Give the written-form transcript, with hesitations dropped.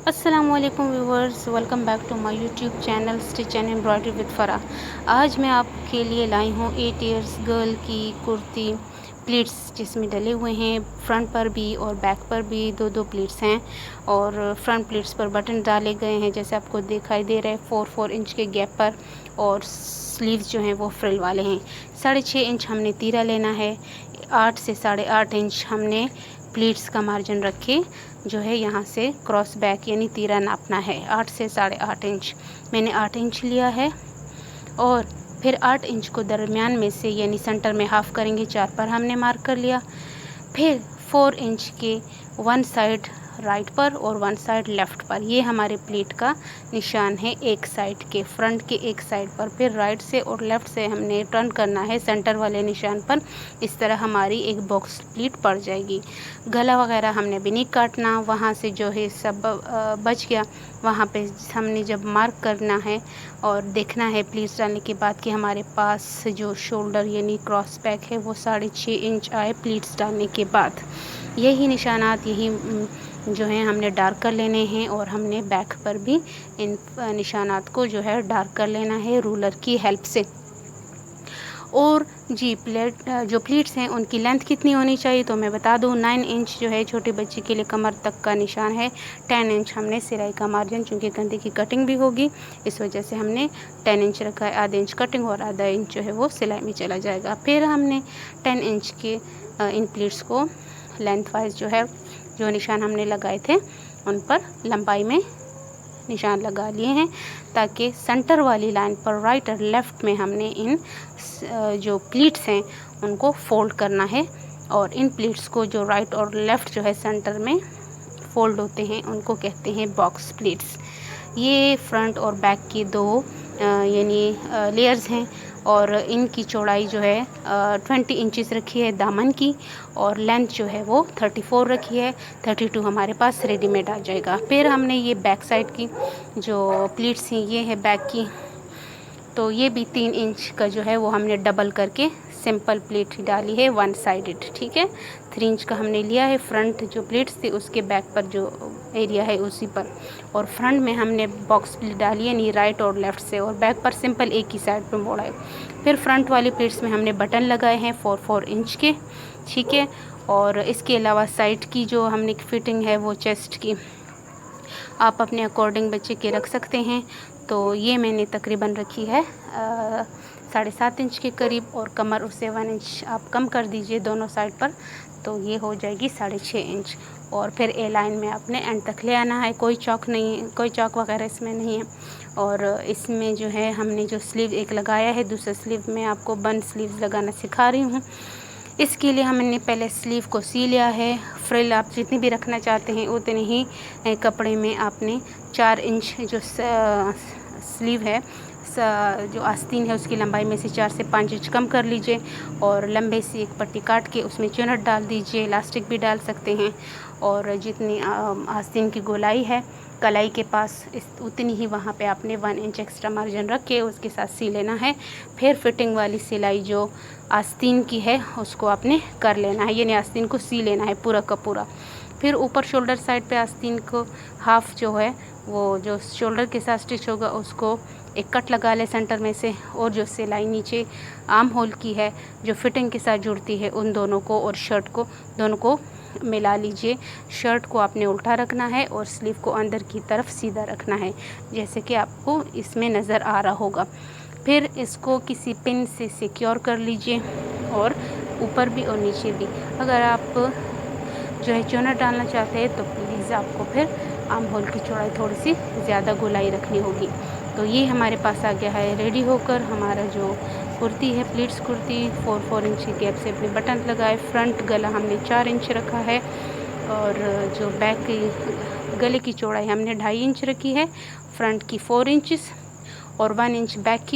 अस्सलामुअलैकुम viewers, welcome back to my YouTube channel stitch and embroidery with Farah. आज मैं आपके लिए लाई हूँ 8 इयर्स गर्ल की कुर्ती प्लीट्स, जिसमें डले हुए हैं फ्रंट पर भी और बैक पर भी दो प्लीट्स हैं। और फ्रंट प्लीट्स पर बटन डाले गए हैं, जैसे आपको दिखाई दे रहे हैं 4-4 इंच के गैप पर। और स्लीव्स जो हैं वो फ्रिल वाले हैं। 6.5 इंच हमने तीरा लेना है। 8 से 8.5 इंच हमने प्लीट्स का मार्जिन रखे जो है यहाँ से क्रॉस बैक यानी तीरा नापना है। 8 से 8.5 इंच मैंने 8 इंच लिया है। और फिर 8 इंच को दरमियान में से यानी सेंटर में हाफ करेंगे, 4 पर हमने मार्क कर लिया। फिर 4 इंच के वन साइड राइट पर और वन साइड लेफ़्ट पर, ये हमारे प्लीट का निशान है। एक साइड के फ्रंट के एक साइड पर, फिर राइट से और लेफ़्ट से हमने टर्न करना है सेंटर वाले निशान पर। इस तरह हमारी एक बॉक्स प्लीट पड़ जाएगी। गला वगैरह हमने भी नहीं काटना, वहाँ से जो है सब बच गया। वहाँ पे हमने जब मार्क करना है और देखना है प्लीट्स डालने के बाद कि हमारे पास जो शोल्डर यानी क्रॉस बैक है वो 6.5 इंच आए प्लीट्स डालने के बाद। यही निशानात यही जो हैं हमने डार्क कर लेने हैं। और हमने बैक पर भी इन निशानात को जो है डार्क कर लेना है रूलर की हेल्प से। और जी जो प्लीट्स हैं उनकी लेंथ कितनी होनी चाहिए तो मैं बता दूं, 9 इंच जो है छोटे बच्चे के लिए कमर तक का निशान है। 10 इंच हमने सिलाई का मार्जिन, चूँकि कंधे की कटिंग भी होगी इस वजह से हमने 10 इंच रखा है। आधा इंच कटिंग और आधा इंच जो है वो सिलाई में चला जाएगा। फिर हमने 10 इंच के इन प्लीट्स को लेंथ वाइज जो है जो निशान हमने लगाए थे उन पर लंबाई में निशान लगा लिए हैं, ताकि सेंटर वाली लाइन पर राइट और लेफ़्ट में हमने इन जो प्लीट्स हैं उनको फोल्ड करना है। और इन प्लीट्स को जो राइट और लेफ़्ट जो है सेंटर में फोल्ड होते हैं उनको कहते हैं बॉक्स प्लीट्स। ये फ्रंट और बैक की दो यानी लेयर्स हैं। और इनकी चौड़ाई जो है 20 इंचेस रखी है दामन की, और लेंथ जो है वो 34 रखी है। 32 हमारे पास रेडीमेड आ जाएगा। फिर हमने ये बैक साइड की जो प्लीट्स हैं ये है बैक की, तो ये भी 3 इंच का जो है वो हमने डबल करके सिंपल प्लेट डाली है वन साइडेड, ठीक है। 3 इंच का हमने लिया है फ्रंट जो प्लेट्स थी उसके बैक पर जो एरिया है उसी पर। और फ्रंट में हमने बॉक्स प्लेट डाली है नी राइट और लेफ़्ट से, और बैक पर सिंपल एक ही साइड पर मोड़ा है। फिर फ्रंट वाली प्लेट्स में हमने बटन लगाए हैं 4-4 इंच के, ठीक है। और इसके अलावा साइड की जो हमने फिटिंग है वो चेस्ट की आप अपने अकॉर्डिंग बच्चे के रख सकते हैं। तो ये मैंने तकरीबन रखी है 7.5 इंच के करीब, और कमर उससे 1 इंच आप कम कर दीजिए दोनों साइड पर, तो ये हो जाएगी 6.5 इंच। और फिर ए लाइन में अपने एंड तक ले आना है। कोई चौक नहीं, कोई चौक वगैरह इसमें नहीं है। और इसमें जो है हमने जो स्लीव एक लगाया है, दूसरे स्लीव में आपको बंद स्लीव लगाना सिखा रही हूँ। इसके लिए हमने पहले स्लीव को सी लिया है। फ्रिल आप जितनी भी रखना चाहते हैं उतने ही कपड़े में आपने 4 इंच जो स्लीव है जो आस्तीन है उसकी लंबाई में से 4 से 5 इंच कम कर लीजिए। और लंबे से एक पट्टी काट के उसमें चुनट डाल दीजिए, इलास्टिक भी डाल सकते हैं। और जितनी आस्तीन की गोलाई है कलाई के पास उतनी ही वहाँ पे आपने 1 इंच एक्स्ट्रा मार्जिन रख के उसके साथ सी लेना है। फिर फिटिंग वाली सिलाई जो आस्तीन की है उसको आपने कर लेना है, यानी आस्तीन को सी लेना है पूरा का पूरा। फिर ऊपर शोल्डर साइड पे आस्तीन को हाफ जो है वो जो शोल्डर के साथ स्टिच होगा उसको एक कट लगा ले सेंटर में से। और जो सिलाई नीचे आर्म होल की है जो फिटिंग के साथ जुड़ती है उन दोनों को और शर्ट को दोनों को मिला लीजिए। शर्ट को आपने उल्टा रखना है और स्लीव को अंदर की तरफ सीधा रखना है, जैसे कि आपको इसमें नज़र आ रहा होगा। फिर इसको किसी पिन से सिक्योर कर लीजिए, और ऊपर भी और नीचे भी। अगर आप जो है चुनट डालना चाहते हैं तो प्लीज़ आपको फिर आर्म होल की चौड़ाई थोड़ी सी ज़्यादा गोलाई रखनी होगी। तो ये हमारे पास आ गया है रेडी होकर हमारा जो कुर्ती है प्लीट्स कुर्ती। 4-4 इंच के गैप से अपने बटन लगाए। फ्रंट गला हमने 4 इंच रखा है, और जो बैक की गले की चौड़ाई हमने 2.5 इंच रखी है। फ्रंट की 4 इंच और 1 इंच बैक की